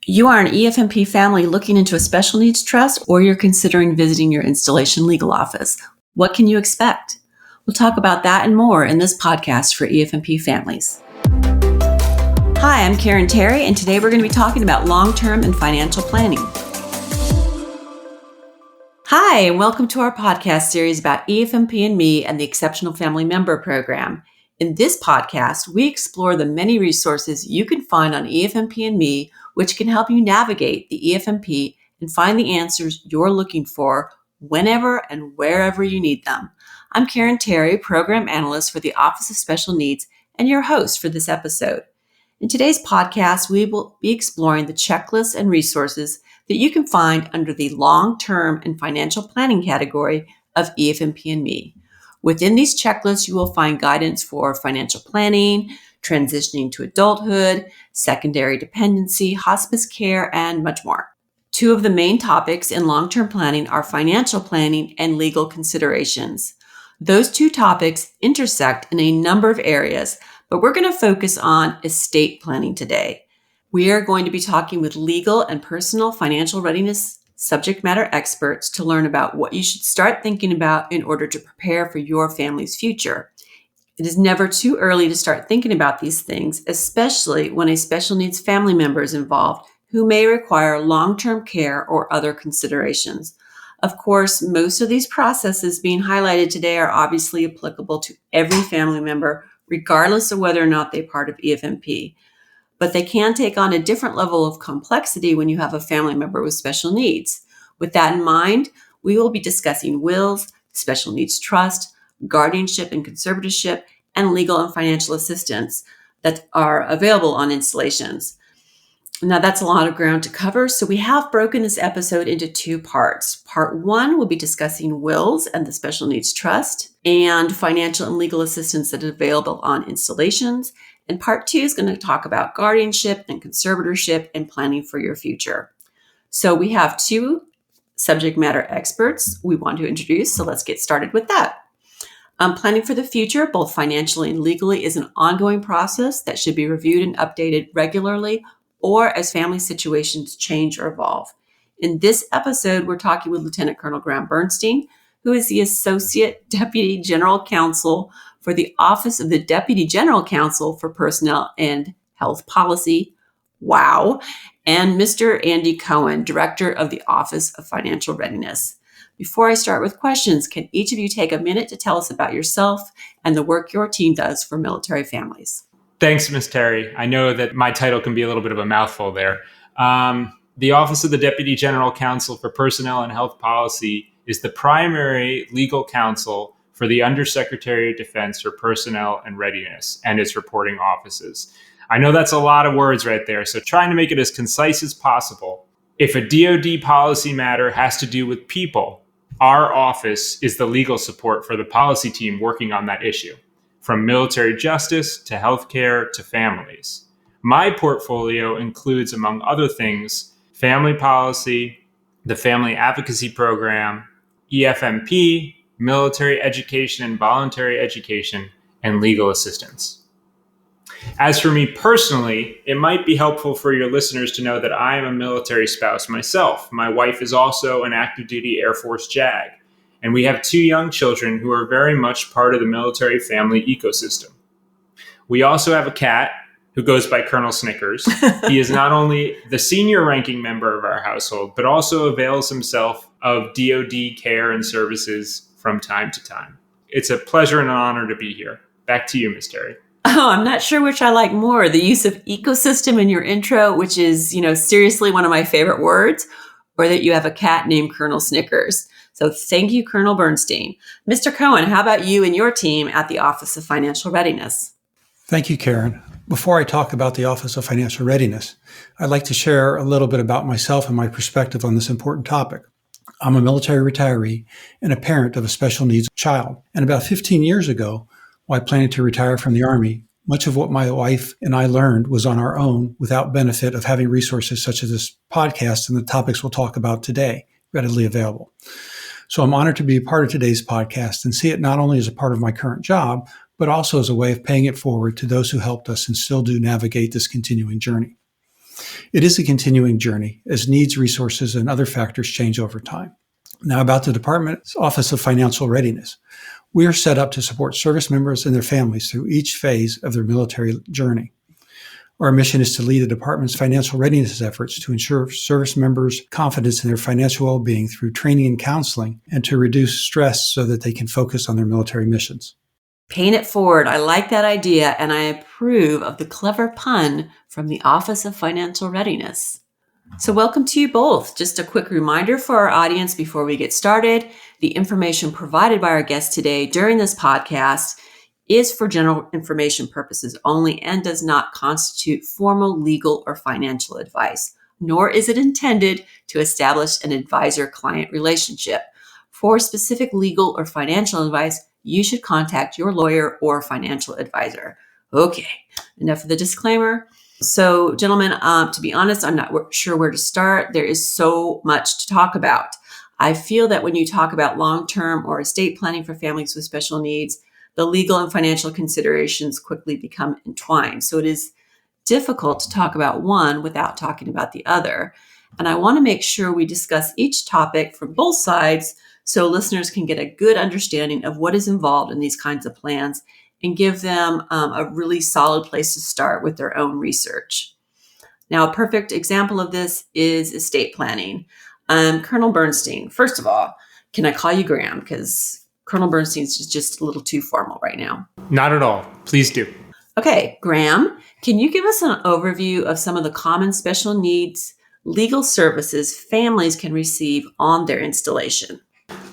You are an EFMP family looking into a special needs trust, or you're considering visiting your installation legal office. What can you expect? We'll talk about that and more in this podcast for EFMP families. Hi, I'm Karen Terry, and today we're going to be talking about long-term and financial planning. Hi, and welcome to our podcast series about EFMP and me and the Exceptional Family Member Program. In this podcast, we explore the many resources you can find on EFMP and me, which can help you navigate the EFMP and find the answers you're looking for whenever and wherever you need them. I'm Karen Terry, Program Analyst for the Office of Special Needs, and your host for this episode. In today's podcast, we will be exploring the checklists and resources that you can find under the long-term and financial planning category of EFMP and me. Within these checklists, you will find guidance for financial planning, transitioning to adulthood, secondary dependency, hospice care, and much more. Two of the main topics in long-term planning are financial planning and legal considerations. Those two topics intersect in a number of areas, but we're going to focus on estate planning today. We are going to be talking with legal and personal financial readiness subject matter experts to learn about what you should start thinking about in order to prepare for your family's future. It is never too early to start thinking about these things, especially when a special needs family member is involved who may require long-term care or other considerations. Of course, most of these processes being highlighted today are obviously applicable to every family member, regardless of whether or not they're part of EFMP. But they can take on a different level of complexity when you have a family member with special needs. With that in mind, we will be discussing wills, special needs trust, guardianship and conservatorship, and legal and financial assistance that are available on installations. Now, that's a lot of ground to cover, so we have broken this episode into two parts. Part one will be discussing wills and the special needs trust and financial and legal assistance that is available on installations. And part two is going to talk about guardianship and conservatorship and planning for your future. So we have two subject matter experts we want to introduce, so let's get started with that. Planning for the future, both financially and legally, is an ongoing process that should be reviewed and updated regularly or as family situations change or evolve. In this episode, we're talking with Lieutenant Colonel Bernstein, who is the Associate Deputy General Counsel for the Office of the Deputy General Counsel for Personnel and Health Policy. Wow. And Mr. Andy Cohen, Director of the Office of Financial Readiness. Before I start with questions, can each of you take a minute to tell us about yourself and the work your team does for military families? Thanks, Ms. Terry. I know that my title can be a little bit of a mouthful there. The Office of the Deputy General Counsel for Personnel and Health Policy is the primary legal counsel for the Undersecretary of Defense for Personnel and Readiness and its reporting offices. I know that's a lot of words right there, so trying to make it as concise as possible. If a DoD policy matter has to do with people, our office is the legal support for the policy team working on that issue, from military justice to healthcare to families. My portfolio includes, among other things, family policy, the Family Advocacy Program, EFMP, military education and voluntary education, and legal assistance. As for me personally, it might be helpful for your listeners to know that I am a military spouse myself. My wife is also an active duty Air Force JAG, and we have two young children who are very much part of the military family ecosystem. We also have a cat who goes by Colonel Snickers. He is not only the senior ranking member of our household, but also avails himself of DoD care and services from time to time. It's a pleasure and an honor to be here. Back to you, Ms. Terry. Oh, I'm not sure which I like more, the use of ecosystem in your intro, which is, seriously one of my favorite words, or that you have a cat named Colonel Snickers. So thank you, Colonel Bernstein. Mr. Cohen, how about you and your team at the Office of Financial Readiness? Thank you, Karen. Before I talk about the Office of Financial Readiness, I'd like to share a little bit about myself and my perspective on this important topic. I'm a military retiree and a parent of a special needs child. And about 15 years ago, while planning to retire from the Army, much of what my wife and I learned was on our own without benefit of having resources such as this podcast and the topics we'll talk about today readily available. So I'm honored to be a part of today's podcast and see it not only as a part of my current job, but also as a way of paying it forward to those who helped us and still do navigate this continuing journey. It is a continuing journey as needs, resources, and other factors change over time. Now about the Department's Office of Financial Readiness. We are set up to support service members and their families through each phase of their military journey. Our mission is to lead the department's financial readiness efforts to ensure service members' confidence in their financial well-being through training and counseling, and to reduce stress so that they can focus on their military missions. Paying it forward. I like that idea, and I approve of the clever pun from the Office of Financial Readiness. So welcome to you both. Just a quick reminder for our audience before we get started. The information provided by our guest today during this podcast is for general information purposes only and does not constitute formal legal or financial advice, nor is it intended to establish an advisor-client relationship. For specific legal or financial advice, you should contact your lawyer or financial advisor. Okay, enough of the disclaimer. So, gentlemen, to be honest, I'm not sure where to start. There is so much to talk about. I feel that when you talk about long-term or estate planning for families with special needs, the legal and financial considerations quickly become entwined. So it is difficult to talk about one without talking about the other. And I want to make sure we discuss each topic from both sides so listeners can get a good understanding of what is involved in these kinds of plans and give them a really solid place to start with their own research. Now, a perfect example of this is estate planning. Colonel Bernstein, first of all, can I call you Graham? Because Colonel Bernstein is just a little too formal right now. Not at all. Please do. Okay, Graham, can you give us an overview of some of the common special needs legal services families can receive on their installation?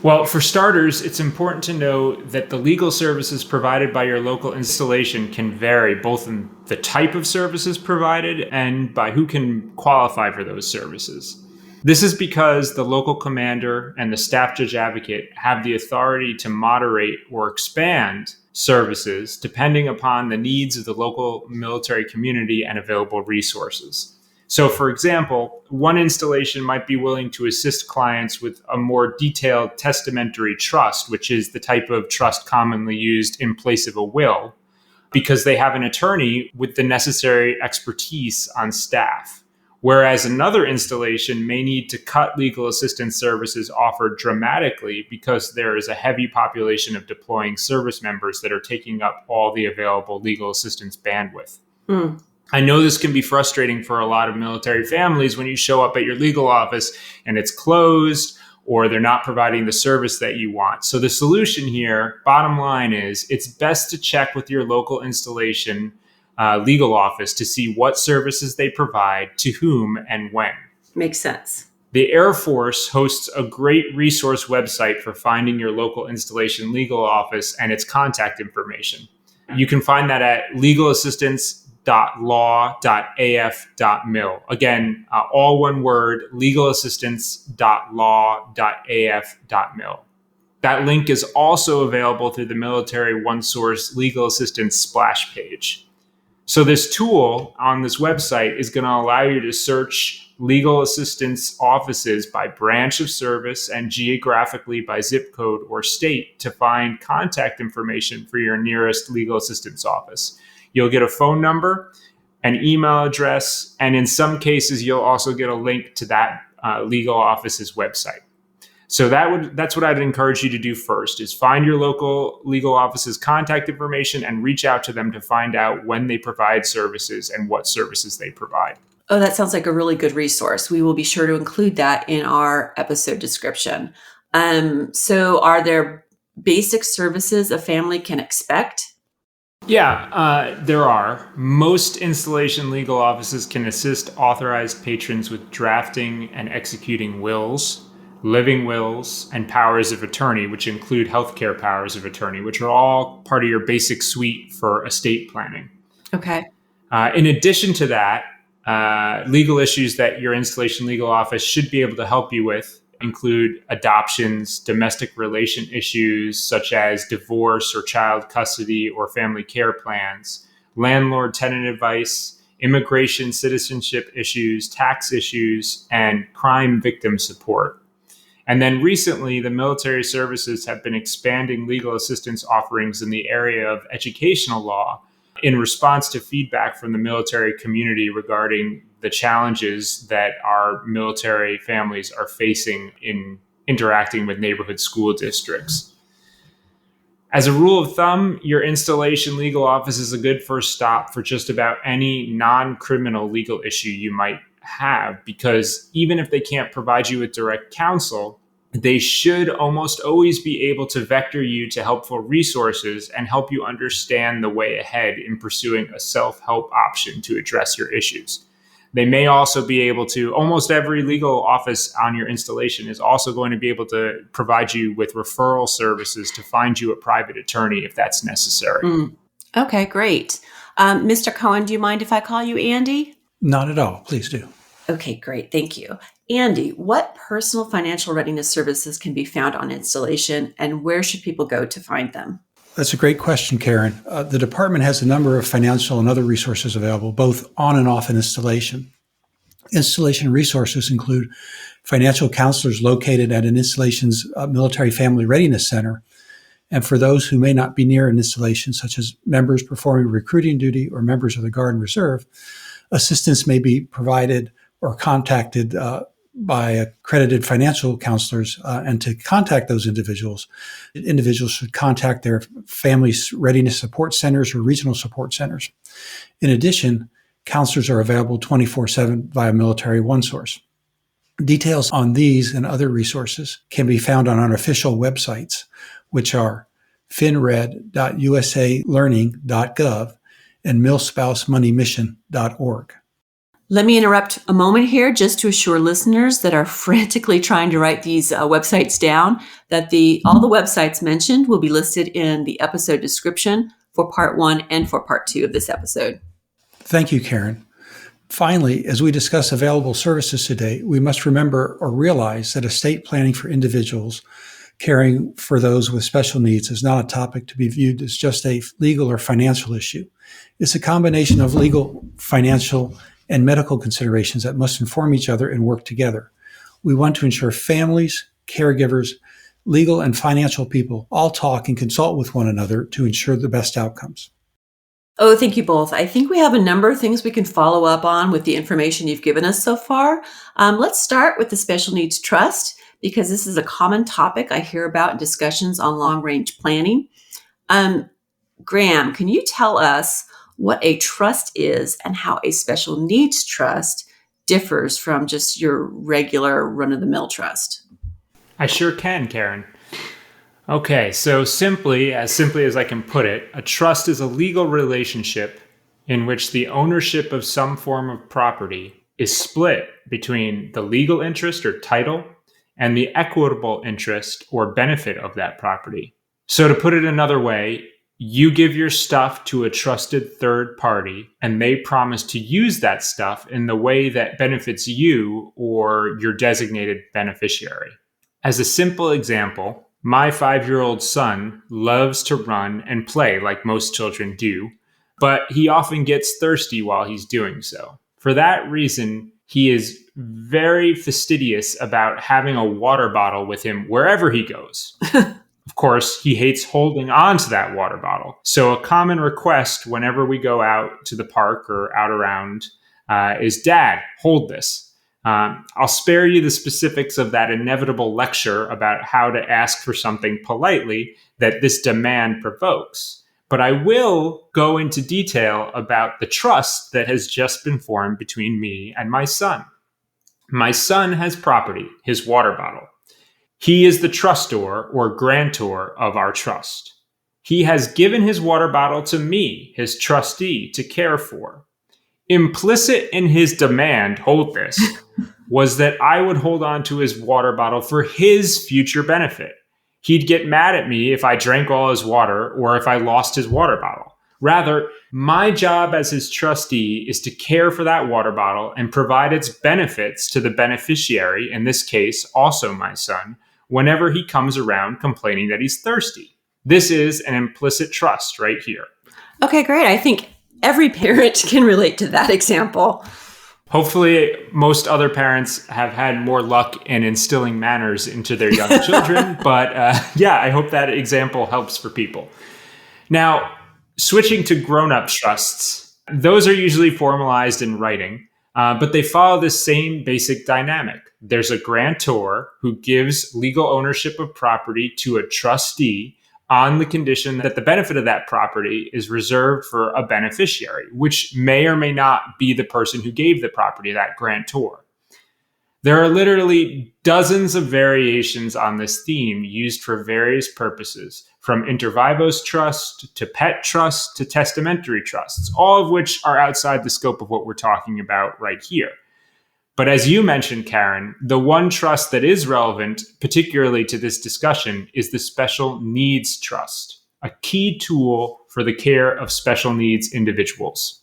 Well, for starters, it's important to know that the legal services provided by your local installation can vary both in the type of services provided and by who can qualify for those services. This is because the local commander and the staff judge advocate have the authority to moderate or expand services depending upon the needs of the local military community and available resources. So, for example, one installation might be willing to assist clients with a more detailed testamentary trust, which is the type of trust commonly used in place of a will, because they have an attorney with the necessary expertise on staff. Whereas another installation may need to cut legal assistance services offered dramatically because there is a heavy population of deploying service members that are taking up all the available legal assistance bandwidth. I know this can be frustrating for a lot of military families when you show up at your legal office and it's closed or they're not providing the service that you want. So the solution here, bottom line is, it's best to check with your local installation legal office to see what services they provide, to whom, and when. Makes sense. The Air Force hosts a great resource website for finding your local installation legal office and its contact information. You can find that at legalassistance.law.af.mil. Again, all one word, legalassistance.law.af.mil. That link is also available through the Military OneSource Legal Assistance splash page. So this tool on this website is going to allow you to search legal assistance offices by branch of service and geographically by zip code or state to find contact information for your nearest legal assistance office. You'll get a phone number, an email address, and in some cases, you'll also get a link to that legal office's website. So that's what I'd encourage you to do first, is find your local legal office's contact information and reach out to them to find out when they provide services and what services they provide. Oh, that sounds like a really good resource. We will be sure to include that in our episode description. So are there basic services a family can expect? Yeah, there are. Most installation legal offices can assist authorized patrons with drafting and executing wills, living wills, and powers of attorney, which include healthcare powers of attorney, which are all part of your basic suite for estate planning. Okay. In addition to that, legal issues that your installation legal office should be able to help you with include adoptions, domestic relation issues such as divorce or child custody or family care plans, landlord-tenant advice, immigration citizenship issues, tax issues, and crime victim support. And then recently, the military services have been expanding legal assistance offerings in the area of educational law in response to feedback from the military community regarding the challenges that our military families are facing in interacting with neighborhood school districts. As a rule of thumb, your installation legal office is a good first stop for just about any non-criminal legal issue you might have, because even if they can't provide you with direct counsel, they should almost always be able to vector you to helpful resources and help you understand the way ahead in pursuing a self-help option to address your issues. They may also be able to, almost every legal office on your installation is also going to be able to provide you with referral services to find you a private attorney if that's necessary. Okay, great. Mr. Cohen, do you mind if I call you Andy? Not at all. Please do. Okay, great. Thank you. Andy, what personal financial readiness services can be found on installation, and where should people go to find them? That's a great question, Karen. The department has a number of financial and other resources available, both on and off an installation. Installation resources include financial counselors located at an installation's military family readiness center. And for those who may not be near an installation, such as members performing recruiting duty or members of the Guard and Reserve, assistance may be provided or contacted by accredited financial counselors. And to contact those individuals should contact their family's readiness support centers or regional support centers. In addition, counselors are available 24/7 via Military OneSource. Details on these and other resources can be found on our official websites, which are finred.usalearning.gov and milspousemoneymission.org. Let me interrupt a moment here just to assure listeners that are frantically trying to write these websites down that all the websites mentioned will be listed in the episode description for part 1 and for part 2 of this episode. Thank you, Karen. Finally, as we discuss available services today, we must remember or realize that estate planning for individuals caring for those with special needs is not a topic to be viewed as just a legal or financial issue. It's a combination of legal, financial, and medical considerations that must inform each other and work together. We want to ensure families, caregivers, legal and financial people all talk and consult with one another to ensure the best outcomes. Oh, thank you both. I think we have a number of things we can follow up on with the information you've given us so far. Let's start with the Special Needs Trust, because this is a common topic I hear about in discussions on long-range planning. Graham, can you tell us what a trust is and how a special needs trust differs from just your regular run-of-the-mill trust? I sure can, Karen. Okay, so simply as I can put it, a trust is a legal relationship in which the ownership of some form of property is split between the legal interest or title and the equitable interest or benefit of that property. So to put it another way, you give your stuff to a trusted third party, and they promise to use that stuff in the way that benefits you or your designated beneficiary. As a simple example, my 5-year-old son loves to run and play like most children do, but he often gets thirsty while he's doing so. For that reason, he is very fastidious about having a water bottle with him wherever he goes. Of course, he hates holding on to that water bottle. So a common request whenever we go out to the park or out around is, "Dad, hold this." I'll spare you the specifics of that inevitable lecture about how to ask for something politely that this demand provokes. But I will go into detail about the trust that has just been formed between me and my son. My son has property, his water bottle. He is the trustor or grantor of our trust. He has given his water bottle to me, his trustee, to care for. Implicit in his demand, hold this, was that I would hold on to his water bottle for his future benefit. He'd get mad at me if I drank all his water or if I lost his water bottle. Rather, my job as his trustee is to care for that water bottle and provide its benefits to the beneficiary, in this case, also my son, whenever he comes around complaining that he's thirsty. This is an implicit trust right here. Okay, great. I think every parent can relate to that example. Hopefully, most other parents have had more luck in instilling manners into their young children. But I hope that example helps for people. Now, Switching to grown-up trusts, those are usually formalized in writing, but they follow the same basic dynamic. There's a grantor who gives legal ownership of property to a trustee on the condition that the benefit of that property is reserved for a beneficiary, which may or may not be the person who gave the property, that grantor. There are literally dozens of variations on this theme used for various purposes, from inter vivos trust to pet trust to testamentary trusts, all of which are outside the scope of what we're talking about right here. But as you mentioned, Karen, the one trust that is relevant, particularly to this discussion, is the special needs trust, a key tool for the care of special needs individuals.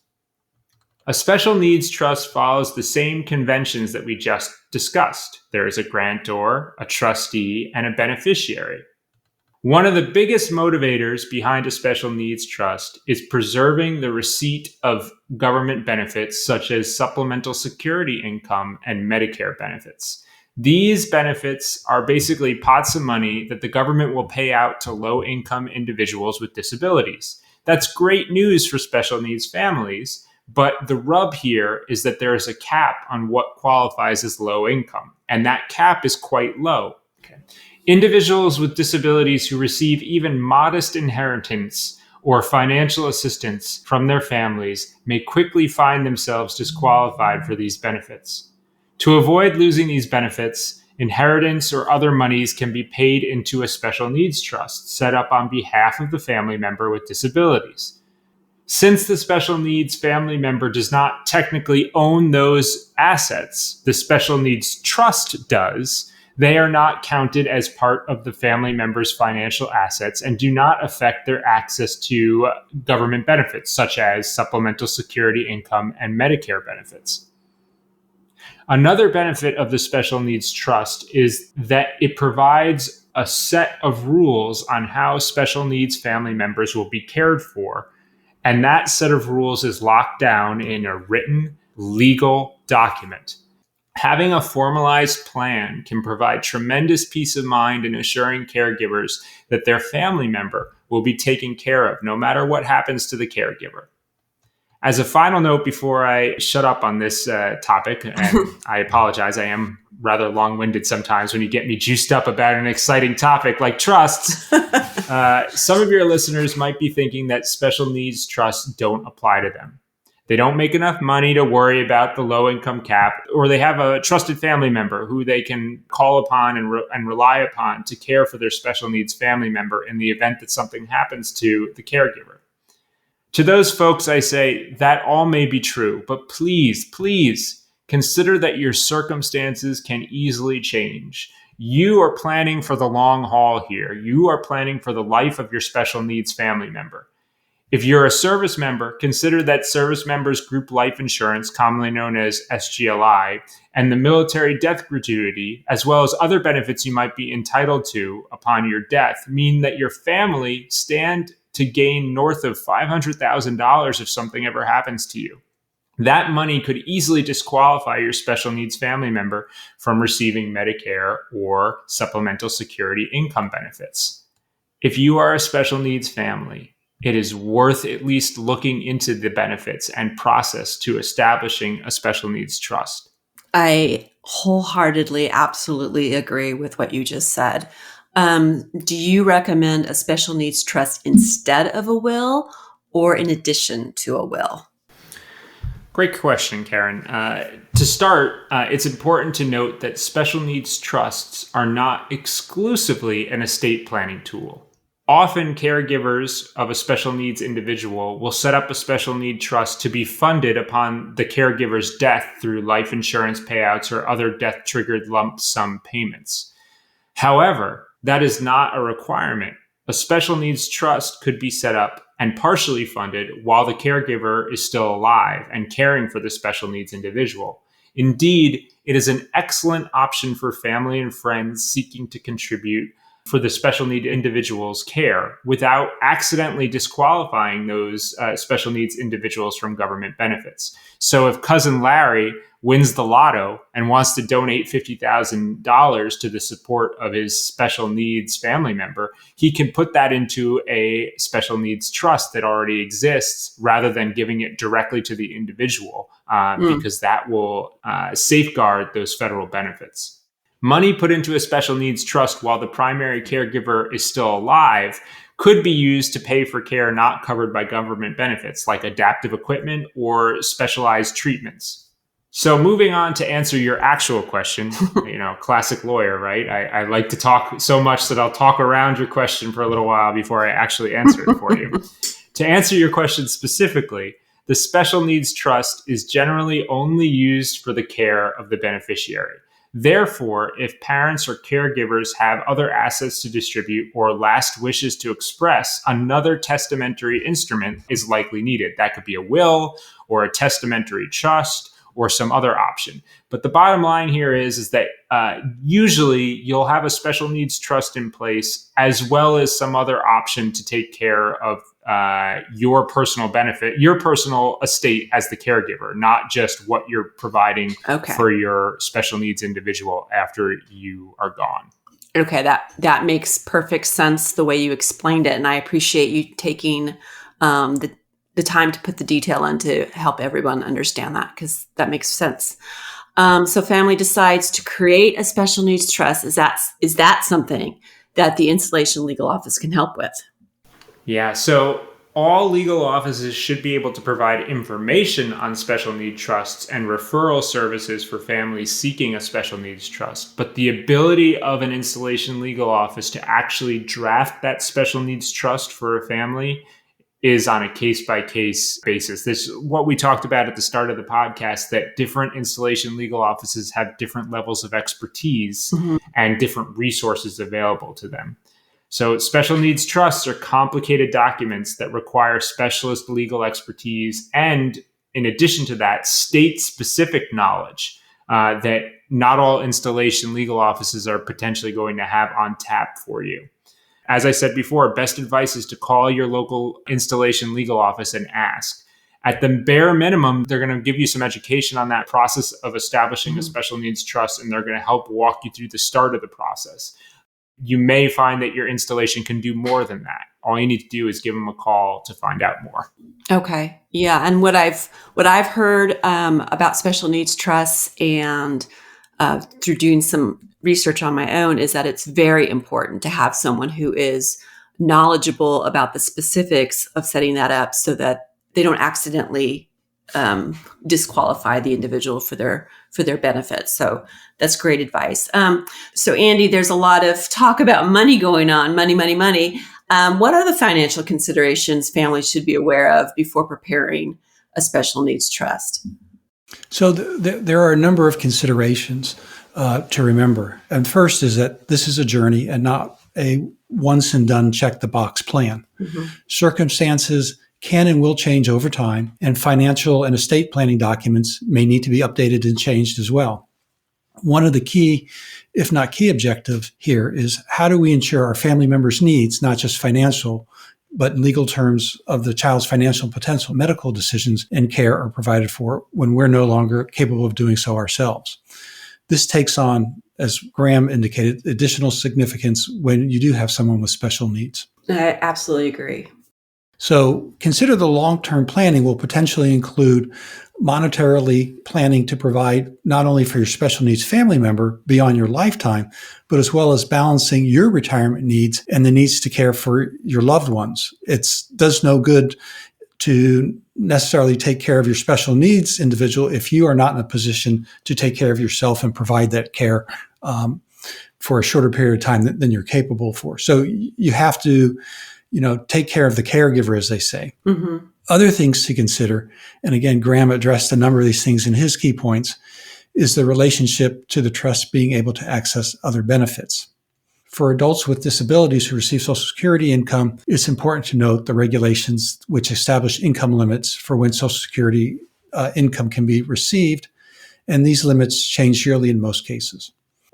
A special needs trust follows the same conventions that we just discussed. There is a grantor, a trustee, and a beneficiary. One of the biggest motivators behind a special needs trust is preserving the receipt of government benefits such as supplemental security income and Medicare benefits. These benefits are basically pots of money that the government will pay out to low-income individuals with disabilities. That's great news for special needs families. But the rub here is that there is a cap on what qualifies as low income, and that cap is quite low. Individuals with disabilities who receive even modest inheritance or financial assistance from their families may quickly find themselves disqualified for these benefits. To avoid losing these benefits, inheritance or other monies can be paid into a special needs trust set up on behalf of the family member with disabilities. Since the special needs family member does not technically own those assets, the special needs trust does, they are not counted as part of the family member's financial assets and do not affect their access to government benefits, such as supplemental security income and Medicare benefits. Another benefit of the special needs trust is that it provides a set of rules on how special needs family members will be cared for. And that set of rules is locked down in a written legal document. Having a formalized plan can provide tremendous peace of mind in assuring caregivers that their family member will be taken care of no matter what happens to the caregiver. As a final note before I shut up on this topic, and I apologize, I am rather long-winded sometimes when you get me juiced up about an exciting topic like trusts. Some of your listeners might be thinking that special needs trusts don't apply to them. They don't make enough money to worry about the low-income cap, or they have a trusted family member who they can call upon and rely upon to care for their special needs family member in the event that something happens to the caregiver. To those folks, I say that all may be true, but please consider that your circumstances can easily change. You are planning for the long haul here. You are planning for the life of your special needs family member. If you're a service member, consider that service members' group life insurance, commonly known as SGLI, and the military death gratuity, as well as other benefits you might be entitled to upon your death, mean that your family stand to gain north of $500,000 if something ever happens to you. That money could easily disqualify your special needs family member from receiving Medicare or supplemental security income benefits. If you are a special needs family, it is worth at least looking into the benefits and process to establishing a special needs trust. I wholeheartedly, absolutely agree with what you just said. Do you recommend a special needs trust instead of a will or in addition to a will? Great question, Karen. To start, it's important to note that special needs trusts are not exclusively an estate planning tool. Often, caregivers of a special needs individual will set up a special need trust to be funded upon the caregiver's death through life insurance payouts or other death-triggered lump sum payments. However, that is not a requirement. A special needs trust could be set up and partially funded while the caregiver is still alive and caring for the special needs individual. Indeed, it is an excellent option for family and friends seeking to contribute for the special need individual's care without accidentally disqualifying those special needs individuals from government benefits. So if cousin Larry wins the lotto and wants to donate $50,000 to the support of his special needs family member, he can put that into a special needs trust that already exists rather than giving it directly to the individual, because that will safeguard those federal benefits. Money put into a special needs trust while the primary caregiver is still alive could be used to pay for care not covered by government benefits, like adaptive equipment or specialized treatments. So moving on to answer your actual question, classic lawyer, right? I like to talk so much that I'll talk around your question for a little while before I actually answer it for you. To answer your question specifically, the special needs trust is generally only used for the care of the beneficiary. Therefore, if parents or caregivers have other assets to distribute or last wishes to express, another testamentary instrument is likely needed. That could be a will or a testamentary trust or some other option. But the bottom line here is that usually you'll have a special needs trust in place as well as some other option to take care of your personal benefit, your personal estate as the caregiver, not just what you're providing for your special needs individual after you are gone. Okay, that makes perfect sense the way you explained it. And I appreciate you taking the time to put the detail in to help everyone understand that, because that makes sense. So family decides to create a special needs trust. Is that something that the Installation Legal Office can help with? Yeah, so all legal offices should be able to provide information on special needs trusts and referral services for families seeking a special needs trust. But the ability of an Installation Legal Office to actually draft that special needs trust for a family is on a case-by-case basis. This is what we talked about at the start of the podcast, that different installation legal offices have different levels of expertise and different resources available to them. So special needs trusts are complicated documents that require specialist legal expertise and, in addition to that, state-specific knowledge that not all installation legal offices are potentially going to have on tap for you. As I said before, best advice is to call your local installation legal office and ask. At the bare minimum, they're going to give you some education on that process of establishing a special needs trust, and they're going to help walk you through the start of the process. You may find that your installation can do more than that. All you need to do is give them a call to find out more. Okay. Yeah. And what I've heard about special needs trusts and through doing some research on my own is that it's very important to have someone who is knowledgeable about the specifics of setting that up so that they don't accidentally disqualify the individual for their benefits. So that's great advice. So Andy, there's a lot of talk about money going on, money. What are the financial considerations families should be aware of before preparing a special needs trust? So there are a number of considerations to remember. And first is that this is a journey and not a once and done check the box plan. Circumstances can and will change over time, and financial and estate planning documents may need to be updated and changed as well. One of the key, if not key objective here is how do we ensure our family members' needs, not just financial, but in legal terms of the child's financial potential, medical decisions and care are provided for when we're no longer capable of doing so ourselves. This takes on, as Graham indicated, additional significance when you do have someone with special needs. I absolutely agree. So consider the long-term planning will potentially include monetarily planning to provide not only for your special needs family member beyond your lifetime, but as well as balancing your retirement needs and the needs to care for your loved ones. It does no good to necessarily take care of your special needs individual if you are not in a position to take care of yourself and provide that care for a shorter period of time than you're capable for. So you have to take care of the caregiver, as they say. Other things to consider, and again, Graham addressed a number of these things in his key points, is the relationship to the trust being able to access other benefits. For adults with disabilities who receive Social Security income, it's important to note the regulations which establish income limits for when Social Security income can be received, and these limits change yearly in most cases.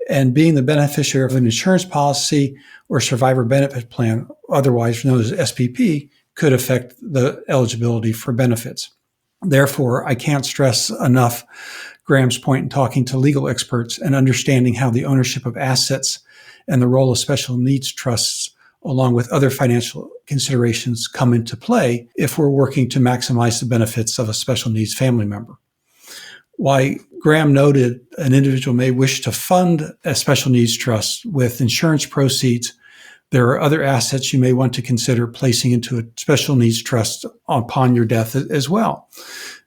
And being the beneficiary of an insurance policy or survivor benefit plan, otherwise known as SPP, could affect the eligibility for benefits. Therefore, I can't stress enough Graham's point in talking to legal experts and understanding how the ownership of assets and the role of special needs trusts, along with other financial considerations, come into play if we're working to maximize the benefits of a special needs family member. Why Graham noted an individual may wish to fund a special needs trust with insurance proceeds, there are other assets you may want to consider placing into a special needs trust upon your death as well.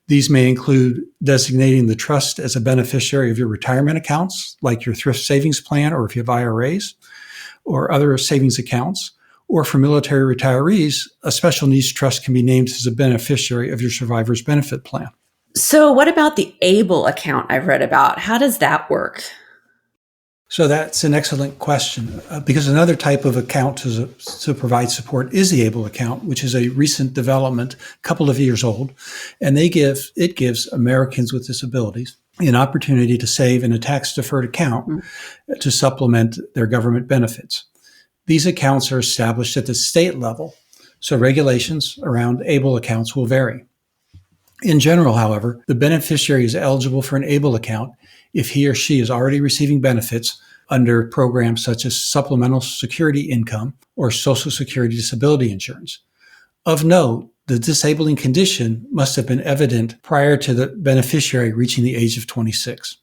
These may include designating the trust as a beneficiary of your retirement accounts, like your thrift savings plan, or if you have IRAs or other savings accounts. Or for military retirees, a special needs trust can be named as a beneficiary of your survivor's benefit plan. So what about the ABLE account I've read about? How does that work? So that's an excellent question, because another type of account to provide support is the ABLE account, which is a recent development, a couple of years old, and it gives Americans with disabilities an opportunity to save in a tax-deferred account to supplement their government benefits. These accounts are established at the state level, so regulations around ABLE accounts will vary. In general, however, the beneficiary is eligible for an ABLE account if he or she is already receiving benefits under programs such as Supplemental Security Income or Social Security Disability Insurance. Of note, the disabling condition must have been evident prior to the beneficiary reaching the age of 26.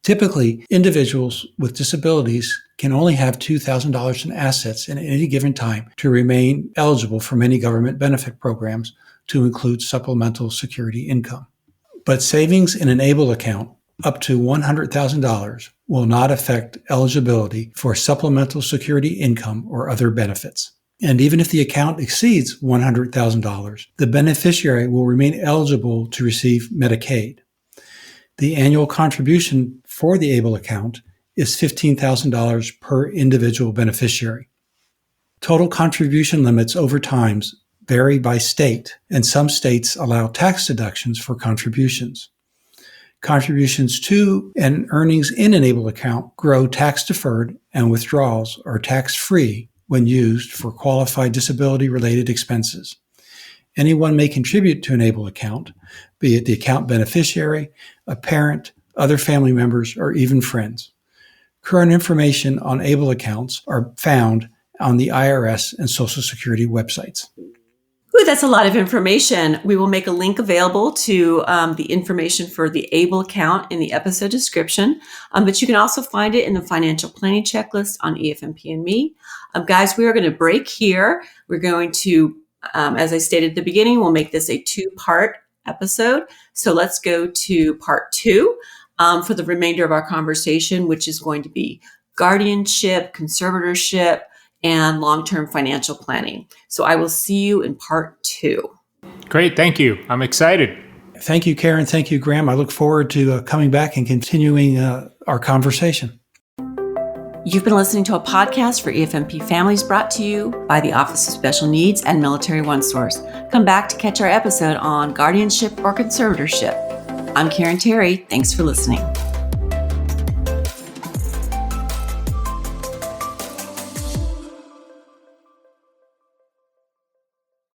Typically, individuals with disabilities can only have $2,000 in assets at any given time to remain eligible for many government benefit programs, to include supplemental security income. But savings in an ABLE account up to $100,000 will not affect eligibility for supplemental security income or other benefits. And even if the account exceeds $100,000, the beneficiary will remain eligible to receive Medicaid. The annual contribution for the ABLE account is $15,000 per individual beneficiary. Total contribution limits over time vary by state, and some states allow tax deductions for contributions. Contributions to and earnings in an ABLE account grow tax-deferred, and withdrawals are tax-free when used for qualified disability-related expenses. Anyone may contribute to an ABLE account, be it the account beneficiary, a parent, other family members, or even friends. Current information on ABLE accounts are found on the IRS and Social Security websites. Ooh, that's a lot of information. We will make a link available to the information for the ABLE account in the episode description, but you can also find it in the financial planning checklist on EFMP and Me. Guys, we are going to break here. We're going to, as I stated at the beginning, we'll make this a 2-part episode. So let's go to part 2 for the remainder of our conversation, which is going to be guardianship, conservatorship, and long-term financial planning. So I will see you in part 2. Great. Thank you. I'm excited. Thank you, Karen. Thank you, Graham. I look forward to coming back and continuing our conversation. You've been listening to a podcast for EFMP Families brought to you by the Office of Special Needs and Military OneSource. Come back to catch our episode on guardianship or conservatorship. I'm Karen Terry. Thanks for listening.